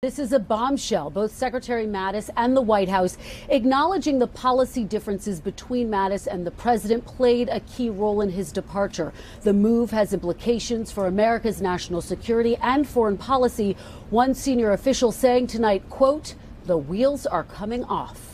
This is a bombshell. Both Secretary Mattis and the White House acknowledging the policy differences between Mattis and the president played a key role in his departure. The move has implications for America's national security and foreign policy. One senior official saying tonight, quote, "The wheels are coming off."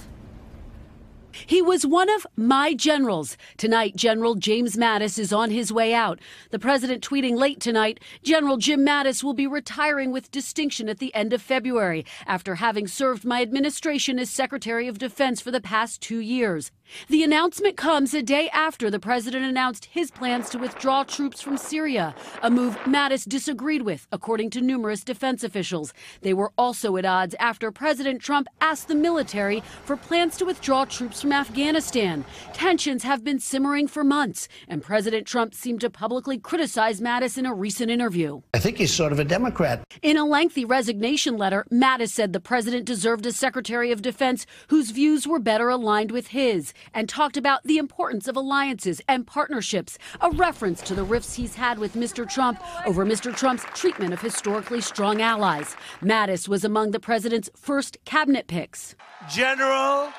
He was one of my generals. Tonight, General James Mattis is on his way out. The president tweeting late tonight, General Jim Mattis will be retiring with distinction at the end of February after having served my administration as Secretary of Defense for the past 2 years. The announcement comes a day after the president announced his plans to withdraw troops from Syria, a move Mattis disagreed with, according to numerous defense officials. They were also at odds after President Trump asked the military for plans to withdraw troops from Afghanistan. Tensions have been simmering for months, and President Trump seemed to publicly criticize Mattis in a recent interview. I think he's sort of a Democrat. In a lengthy resignation letter, Mattis said the president deserved a Secretary of Defense whose views were better aligned with his, and talked about the importance of alliances and partnerships, a reference to the rifts he's had with Mr. Trump over Mr. Trump's treatment of historically strong allies. Mattis was among the president's first cabinet picks. General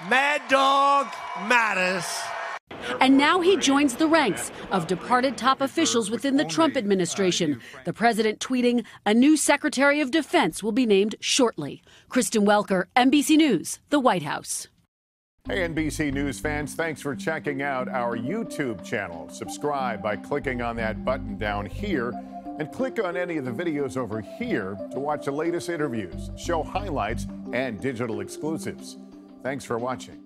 Mad Dog Mattis. And now he joins the ranks of departed top officials within the Trump administration. The president tweeting, a new Secretary of Defense will be named shortly. Kristen Welker, NBC News, the White House. Hey, NBC News fans, thanks for checking out our YouTube channel. Subscribe by clicking on that button down here and click on any of the videos over here to watch the latest interviews, show highlights, and digital exclusives. Thanks for watching.